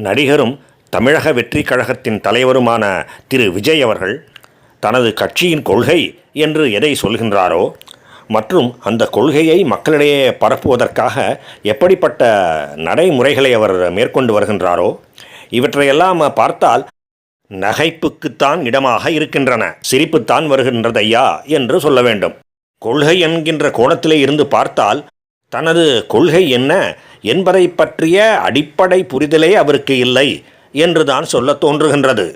நடிகரும் தமிழக வெற்றிக் கழகத்தின் தலைவருமான திரு விஜய் அவர்கள் தனது கட்சியின் கொள்கை என்று எதை சொல்கின்றாரோ மற்றும் அந்த கொள்கையை மக்களிடையே பரப்புவதற்காக எப்படிப்பட்ட நடைமுறைகளை அவர் மேற்கொண்டு வருகின்றாரோ இவற்றையெல்லாம் பார்த்தால் நகைப்புக்குத்தான் இடமாக இருக்கின்றன, சிரிப்புத்தான் வருகின்றது ஐயா என்று சொல்ல வேண்டும். கொள்கை என்கின்ற கோணத்திலே இருந்து பார்த்தால் தனது கொள்கை என்ன என்பதை பற்றிய அடிப்படை புரிதலே அவருக்கு இல்லை என்றுதான் சொல்ல தோன்றுகின்றது.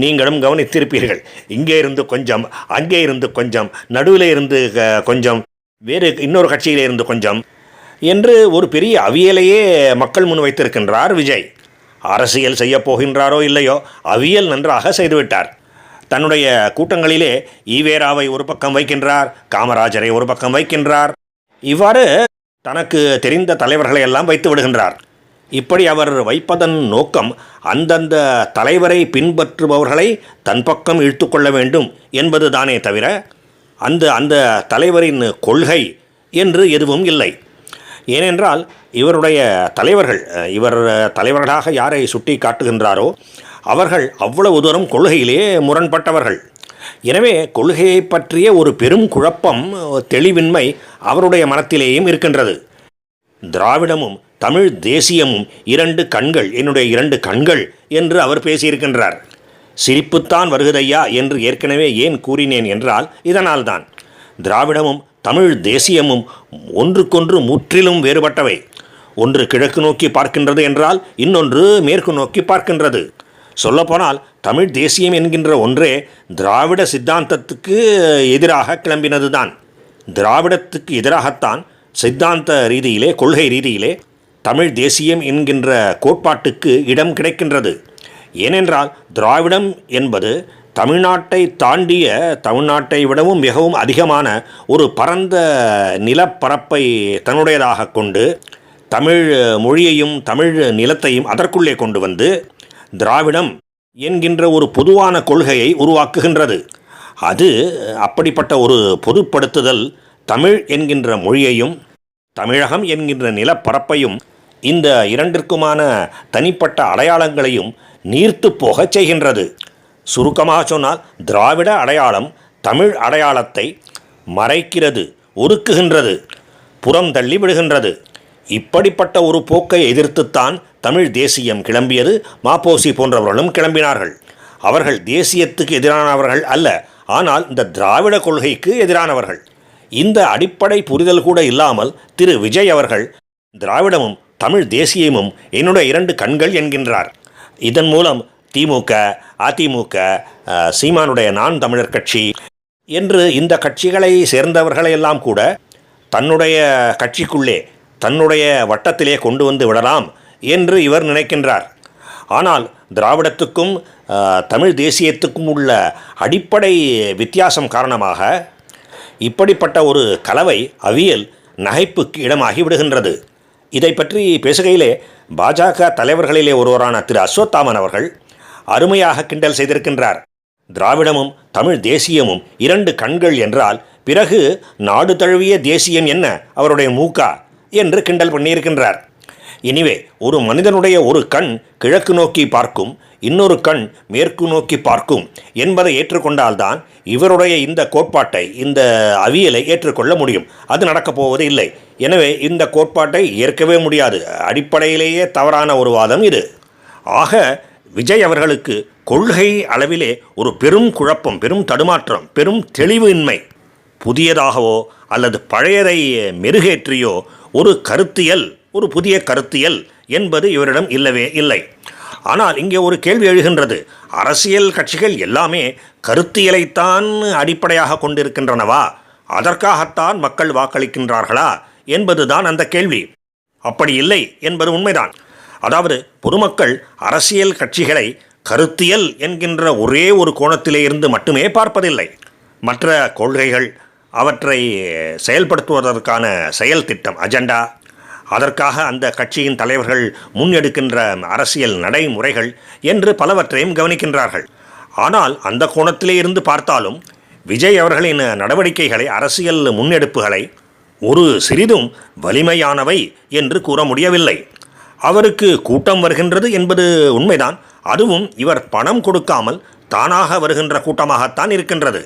நீங்களும் கவனித்திருப்பீர்கள், இங்கே இருந்து கொஞ்சம், அங்கே இருந்து கொஞ்சம், நடுவில் இருந்து கொஞ்சம், வேறு இன்னொரு கட்சியிலே இருந்து கொஞ்சம் என்று ஒரு பெரிய அவியலையே மக்கள் முன் வைத்திருக்கின்றார் விஜய். அரசியல் செய்ய போகின்றாரோ இல்லையோ, அவியல் நன்றாக செய்துவிட்டார். தன்னுடைய கூட்டங்களிலே ஈவேராவை ஒரு பக்கம் வைக்கின்றார், காமராஜரை ஒரு பக்கம் வைக்கின்றார், இவ்வாறு தனக்கு தெரிந்த தலைவர்களை எல்லாம் வைத்து விடுகின்றார். இப்படி அவர் வைப்பதன் நோக்கம் அந்தந்த தலைவரை பின்பற்றுபவர்களை தன் பக்கம் இழுத்து கொள்ள வேண்டும் என்பது தானே தவிர அந்த தலைவரின் கொள்கை என்று எதுவும் இல்லை. ஏனென்றால் இவருடைய தலைவர்கள், இவர் தலைவர்களாக யாரை சுட்டி காட்டுகின்றாரோ அவர்கள் அவ்வளவு தூரம் கொள்கையிலே முரண்பட்டவர்கள். எனவே கொள்கையை பற்றிய ஒரு பெரும் குழப்பம், தெளிவின்மை அவருடைய மனத்திலேயும் இருக்கின்றது. திராவிடமும் தமிழ் தேசியமும் இரண்டு கண்கள், என்னுடைய இரண்டு கண்கள் என்று அவர் பேசியிருக்கின்றார். சிரிப்புத்தான் வருகிறதையா என்று ஏற்கனவே ஏன் கூறினேன் என்றால் இதனால்தான். திராவிடமும் தமிழ் தேசியமும் ஒன்றுக்கொன்று முற்றிலும் வேறுபட்டவை. ஒன்று கிழக்கு நோக்கி பார்க்கின்றது என்றால் இன்னொன்று மேற்கு நோக்கி பார்க்கின்றது. சொல்லப்போனால் தமிழ் தேசியம் என்கின்ற ஒன்றே திராவிட சித்தாந்தத்துக்கு எதிராக கிளம்பினது தான். திராவிடத்துக்கு எதிராகத்தான் சித்தாந்த ரீதியிலே, கொள்கை ரீதியிலே தமிழ் தேசியம் என்கின்ற கோட்பாட்டுக்கு இடம் கிடைக்கின்றது. ஏனென்றால் திராவிடம் என்பது தமிழ்நாட்டை தாண்டிய, தமிழ்நாட்டை விடவும் மிகவும் அதிகமான ஒரு பரந்த நிலப்பரப்பை தன்னுடையதாக கொண்டு தமிழ் மொழியையும் தமிழ் நிலத்தையும் அதற்குள்ளே கொண்டு வந்து திராவிடம் என்கின்ற ஒரு பொதுவான கொள்கையை உருவாக்குகின்றது. அது அப்படிப்பட்ட ஒரு பொதுப்படுத்துதல் தமிழ் என்கின்ற மொழியையும் தமிழகம் என்கின்ற நிலப்பரப்பையும் இந்த இரண்டிற்குமான தனிப்பட்ட அடையாளங்களையும் நீர்த்து போகச் செய்கின்றது. சுருக்கமாக சொன்னால் திராவிட அடையாளம் தமிழ் அடையாளத்தை மறைக்கிறது, ஒதுக்குகின்றது, புறம் தள்ளி விடுகின்றது. இப்படிப்பட்ட ஒரு போக்கை எதிர்த்துத்தான் தமிழ் தேசியம் கிளம்பியது. மாப்போசி போன்றவர்களும் கிளம்பினார்கள். அவர்கள் தேசியத்துக்கு எதிரானவர்கள் அல்ல, ஆனால் இந்த திராவிட கொள்கைக்கு எதிரானவர்கள். இந்த அடிப்படை புரிதல் கூட இல்லாமல் திரு விஜய் அவர்கள் திராவிடமும் தமிழ் தேசியமும் என்னுடைய இரண்டு கண்கள் என்கின்றார். இதன் மூலம் திமுக, அதிமுக, சீமானுடைய நான் தமிழர் கட்சி என்று இந்த கட்சிகளை சேர்ந்தவர்களையெல்லாம் கூட தன்னுடைய கட்சிக்குள்ளே, தன்னுடைய வட்டத்திலே கொண்டு வந்து விடலாம் என்று இவர் நினைக்கின்றார். ஆனால் திராவிடத்துக்கும் தமிழ் தேசியத்துக்கும் உள்ள அடிப்படை வித்தியாசம் காரணமாக இப்படிப்பட்ட ஒரு கலவை, அவியல் நகைப்புக்கு இடமாகி விடுகின்றது. இதை பற்றி பேசுகையிலே பாஜக தலைவர்களிலே ஒருவரான திரு அஸ்வத்தாமன் அவர்கள் அருமையாக கிண்டல் செய்திருக்கின்றார். திராவிடமும் தமிழ் தேசியமும் இரண்டு கண்கள் என்றால் பிறகு நாடு தழுவிய தேசியம் என்ன அவருடைய மூக்கா என்று கிண்டல் பண்ணியிருக்கின்றார். இனிவே, ஒரு மனிதனுடைய ஒரு கண் கிழக்கு நோக்கி பார்க்கும், இன்னொரு கண் மேற்கு நோக்கி பார்க்கும் என்பதை ஏற்றுக்கொண்டால்தான் இவருடைய இந்த கோட்பாட்டை, இந்த அவியலை ஏற்றுக்கொள்ள முடியும். அது நடக்கப் போவது இல்லை. எனவே இந்த கோட்பாட்டை ஏற்கவே முடியாது. அடிப்படையிலேயே தவறான ஒரு வாதம் இது. ஆக விஜய் அவர்களுக்கு கொள்கை அளவிலே ஒரு பெரும் குழப்பம், பெரும் தடுமாற்றம், பெரும் தெளிவின்மை. புதியதாகவோ அல்லது பழையதை மெருகேற்றியோ ஒரு கருத்தியல், ஒரு புதிய கருத்தியல் என்பது இவரிடம் இல்லவே இல்லை. ஆனால் இங்கே ஒரு கேள்வி எழுகின்றது. அரசியல் கட்சிகள் எல்லாமே கருத்தியலைத்தான் அடிப்படையாக கொண்டிருக்கின்றனவா? அதற்காகத்தான் மக்கள் வாக்களிக்கின்றார்களா என்பதுதான் அந்த கேள்வி. அப்படி இல்லை என்பது உண்மைதான். அதாவது பொதுமக்கள் அரசியல் கட்சிகளை கருத்தியல் என்கின்ற ஒரே ஒரு கோணத்திலே இருந்து மட்டுமே பார்ப்பதில்லை. மற்ற கொள்கைகள், அவற்றை செயல்படுத்துவதற்கான செயல் திட்டம், அஜெண்டா, அதற்காக அந்த கட்சியின் தலைவர்கள் முன்னெடுக்கின்ற அரசியல் நடைமுறைகள் என்று பலவற்றையும் கவனிக்கின்றார்கள். ஆனால் அந்த கோணத்திலே இருந்து பார்த்தாலும் விஜய் அவர்களின் நடவடிக்கைகளை, அரசியல் முன்னெடுப்புகளை ஒரு சிறிதும் வலிமையானவை என்று கூற முடியவில்லை. அவருக்கு கூட்டம் வருகின்றது என்பது உண்மைதான். அதுவும் இவர் பணம் கொடுக்காமல் தானாக வருகின்ற கூட்டமாகத்தான் இருக்கின்றது.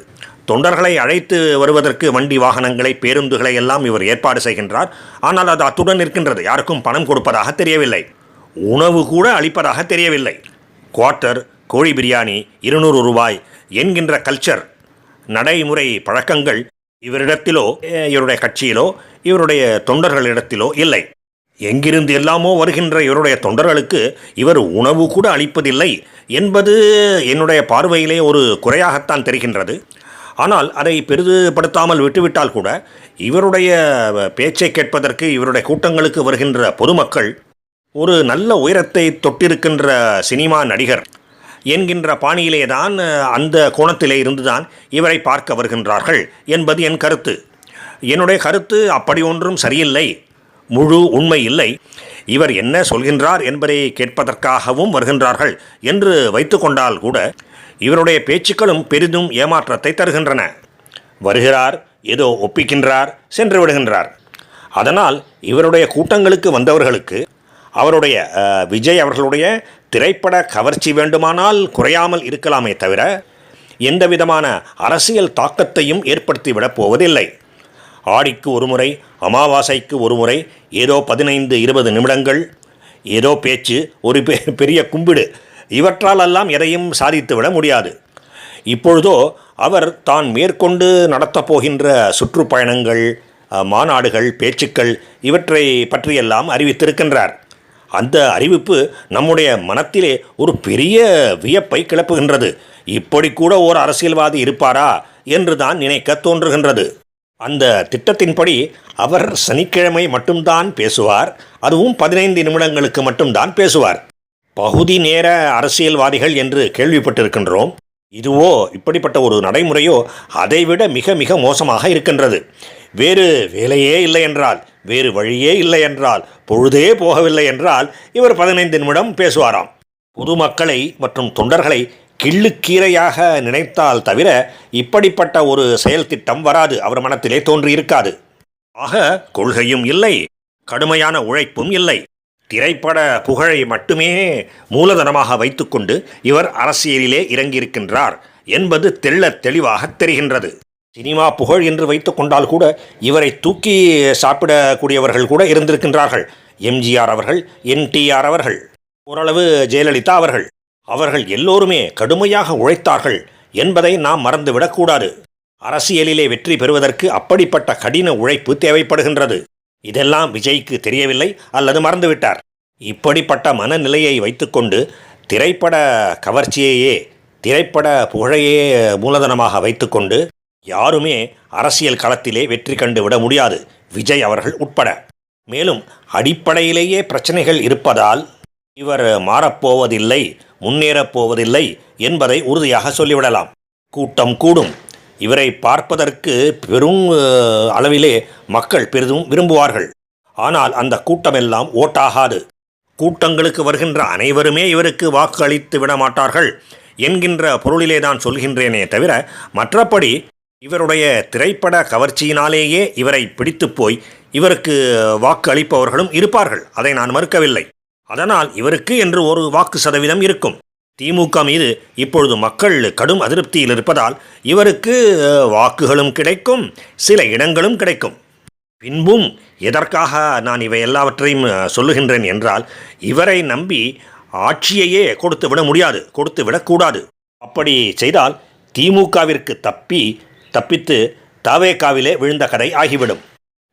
தொண்டர்களை அழைத்து வருவதற்கு வண்டி வாகனங்களை, பேருந்துகளை எல்லாம் இவர் ஏற்பாடு செய்கின்றார். ஆனால் அது அத்துடன் இருக்கின்றது. யாருக்கும் பணம் கொடுப்பதாக தெரியவில்லை, உணவு கூட அளிப்பதாக தெரியவில்லை. குவார்ட்டர், கோழி பிரியாணி, 200 ரூபாய் என்கின்ற கல்ச்சர், நடைமுறை பழக்கங்கள் இவரிடத்திலோ, இவருடைய கட்சியிலோ, இவருடைய தொண்டர்களிடத்திலோ இல்லை. எங்கிருந்து எல்லாமோ வருகின்ற இவருடைய தொண்டர்களுக்கு இவர் உணவு கூட அளிப்பதில்லை என்பது என்னுடைய பார்வையிலே ஒரு குறையாகத்தான் தெரிகின்றது. ஆனால் அதை பெரிதுபடுத்தாமல் விட்டுவிட்டால் கூட இவருடைய பேச்சை கேட்பதற்கு, இவருடைய கூட்டங்களுக்கு வருகின்ற பொதுமக்கள் ஒரு நல்ல உயரத்தை தொட்டிருக்கின்ற சினிமா நடிகர் என்கின்ற பாணியிலே தான், அந்த கோணத்திலே இருந்துதான் இவரை பார்க்க வருகின்றார்கள் என்பது என் கருத்து. என்னுடைய கருத்து அப்படி ஒன்றும் சரியில்லை, முழு உண்மை இல்லை. இவர் என்ன சொல்கின்றார் என்பதை கேட்பதற்காகவும் வருகின்றார்கள் என்று வைத்துக்கொண்டால் கூட இவருடைய பேச்சுக்களும் பெரிதும் ஏமாற்றத்தை தருகின்றன. வருகிறார், ஏதோ ஒப்பிக்கின்றார், சென்று விடுகின்றார். அதனால் இவருடைய கூட்டங்களுக்கு வந்தவர்களுக்கு அவருடைய விஜய் அவர்களுடைய திரைப்பட கவர்ச்சி வேண்டுமானால் குறையாமல் இருக்கலாமே தவிர எந்த விதமான அரசியல் தாக்கத்தையும் ஏற்படுத்திவிடப் போவதில்லை. ஆடிக்கு ஒரு முறை, அமாவாசைக்கு ஒரு முறை, ஏதோ 15-20 நிமிடங்கள் ஏதோ பேச்சு, ஒரு பெரிய கும்பிடு, இவற்றாலெல்லாம் எதையும் சாதித்துவிட முடியாது. இப்பொழுதோ அவர் தான் மேற்கொண்டு நடத்தப் போகின்ற சுற்றுப்பயணங்கள், மாநாடுகள், பேச்சுக்கள் இவற்றை பற்றியெல்லாம் அறிவித்திருக்கின்றார். அந்த அறிவிப்பு நம்முடைய மனத்திலே ஒரு பெரிய வியப்பை கிளப்புகின்றது. இப்படி கூட ஓர் அரசியல்வாதி இருப்பாரா என்று தான் நினைக்க தோன்றுகின்றது. அந்த திட்டத்தின்படி அவர் சனிக்கிழமை மட்டும்தான் பேசுவார். அதுவும் 15 நிமிடங்களுக்கு மட்டும்தான் பேசுவார். பகுதி நேர அரசியல்வாதிகள் என்று கேள்விப்பட்டிருக்கின்றோம். இதுவோ, இப்படிப்பட்ட ஒரு நடைமுறையோ அதைவிட மிக மிக மோசமாக இருக்கின்றது. வேறு வேலையே இல்லை என்றால், வேறு வழியே இல்லை என்றால், பொழுதே போகவில்லை என்றால் இவர் 15 நிமிடம் பேசுவாராம். பொதுமக்களை மற்றும் தொண்டர்களை கிள்ளுக்கீரையாக நினைத்தால் தவிர இப்படிப்பட்ட ஒரு செயல் திட்டம் வராது, அவர் மனத்திலே தோன்றியிருக்காது. ஆக கொள்கையும் இல்லை, கடுமையான உழைப்பும் இல்லை, திரைப்பட புகழை மட்டுமே மூலதனமாக வைத்துக்கொண்டு இவர் அரசியலிலே இறங்கியிருக்கின்றார் என்பது தெள்ளத் தெளிவாக தெரிகின்றது. சினிமா புகழ் என்று வைத்து கொண்டால் கூட இவரை தூக்கி சாப்பிடக்கூடியவர்கள் கூட இருந்திருக்கின்றார்கள். எம்ஜிஆர் அவர்கள், NTR அவர்கள், ஓரளவு ஜெயலலிதா அவர்கள், அவர்கள் எல்லோருமே கடுமையாக உழைத்தார்கள் என்பதை நாம் மறந்துவிடக்கூடாது. அரசியலிலே வெற்றி பெறுவதற்கு அப்படிப்பட்ட கடின உழைப்பு தேவைப்படுகின்றது. இதெல்லாம் விஜய்க்கு தெரியவில்லை அல்லது மறந்துவிட்டார். இப்படிப்பட்ட மனநிலையை வைத்துக்கொண்டு திரைப்பட கவர்ச்சியையே, திரைப்பட புகழையே மூலதனமாக வைத்துக்கொண்டு யாருமே அரசியல் களத்திலே வெற்றி கண்டு விட முடியாது, விஜய் அவர்கள் உட்பட. மேலும் அடிப்படையிலேயே பிரச்சனைகள் இருப்பதால் இவர் மாறப்போவதில்லை, முன்னேறப் போவதில்லை என்பதை உறுதியாக சொல்லிவிடலாம். கூட்டம் கூடும், இவரை பார்ப்பதற்கு பெரும் அளவிலே மக்கள் பெரிதும் விரும்புவார்கள். ஆனால் அந்த கூட்டமெல்லாம் ஓட்டாகாது. கூட்டங்களுக்கு வருகின்ற அனைவருமே இவருக்கு வாக்கு அளித்து விட மாட்டார்கள் என்கின்ற பொருளிலே தான் சொல்கின்றேனே தவிர, மற்றபடி இவருடைய திரைப்பட கவர்ச்சியினாலேயே இவரை பிடித்து போய் இவருக்கு வாக்கு அளிப்பவர்களும் இருப்பார்கள், அதை நான் மறுக்கவில்லை. அதனால் இவருக்கு என்று ஒரு வாக்கு சதவீதம் இருக்கும். திமுக மீது இப்பொழுது மக்கள் கடும் அதிருப்தியில் இருப்பதால் இவருக்கு வாக்குகளும் கிடைக்கும், சில இடங்களும் கிடைக்கும். பின்பும் எதற்காக நான் இவை எல்லாவற்றையும் சொல்லுகின்றேன் என்றால், இவரை நம்பி ஆட்சியையே கொடுத்து விட முடியாது, கொடுத்து விடக்கூடாது. அப்படி செய்தால் திமுகவிற்கு தப்பித்து தவேகாவிலே விழுந்த கதை ஆகிவிடும்.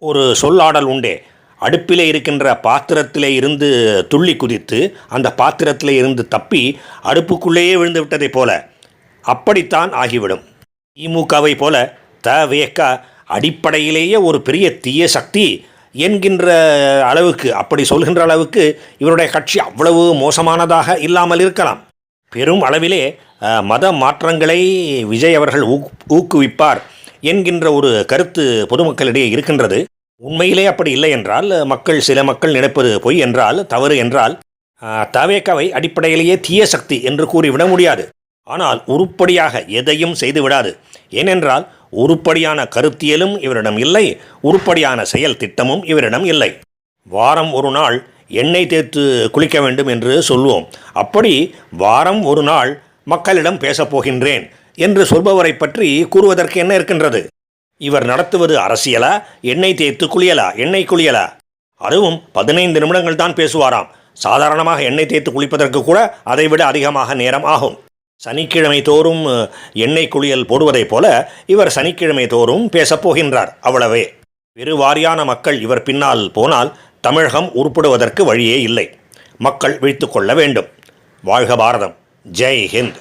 ஒரு சொல்லாடல் உண்டே, அடுப்பிலே இருக்கின்ற பாத்திரத்திலே இருந்து துள்ளி குதித்து அந்த பாத்திரத்திலே இருந்து தப்பி அடுப்புக்குள்ளேயே விழுந்து விட்டதைப் போல அப்படித்தான் ஆகிவிடும். திமுகவை போல தவேகா அடிப்படையிலேயே ஒரு பெரிய தீய சக்தி என்கின்ற அளவுக்கு, அப்படி சொல்கின்ற அளவுக்கு இவருடைய கட்சி அவ்வளவு மோசமானதாக இல்லாமல் இருக்கலாம். பெரும் அளவிலே மத மாற்றங்களை விஜய் அவர்கள் ஊக்குவிப்பார் என்கின்ற ஒரு கருத்து பொதுமக்களிடையே இருக்கின்றது. உண்மையிலே அப்படி இல்லை என்றால், சில மக்கள் நினைப்பது பொய் என்றால், தவறு என்றால், தவேகாவை அடிப்படையிலேயே தீய சக்தி என்று கூறிவிட முடியாது. ஆனால் உருப்படியாக எதையும் செய்து விடாது. ஏனென்றால் உருப்படியான கருத்தியலும் இவரிடம் இல்லை, உருப்படியான செயல் திட்டமும் இவரிடம் இல்லை. வாரம் ஒரு நாள் எண்ணெய் தேய்த்து குளிக்க வேண்டும் என்று சொல்வோம். அப்படி வாரம் ஒரு நாள் மக்களிடம் பேசப்போகின்றேன் என்று சொல்பவரை பற்றி கூறுவதற்கு என்ன இருக்கின்றது? இவர் நடத்துவது அரசியலா, எண்ணெய் தேய்த்து குளியலா, எண்ணெய் குளியலா? அதுவும் 15 நிமிடங்கள் தான் பேசுவாராம். சாதாரணமாக எண்ணெய் தேய்த்து குளிப்பதற்கு கூட அதைவிட அதிகமாக நேரம் ஆகும். சனிக்கிழமை தோறும் எண்ணெய் குளியல் போடுவதைப் போல இவர் சனிக்கிழமை தோறும் பேசப்போகின்றார். அவ்வளவே. பெருவாரியான மக்கள் இவர் பின்னால் போனால் தமிழகம் உருப்படுவதற்கு வழியே இல்லை. மக்கள் விழித்து கொள்ள வேண்டும். வாழ்க பாரதம். ஜெய் ஹிந்த்.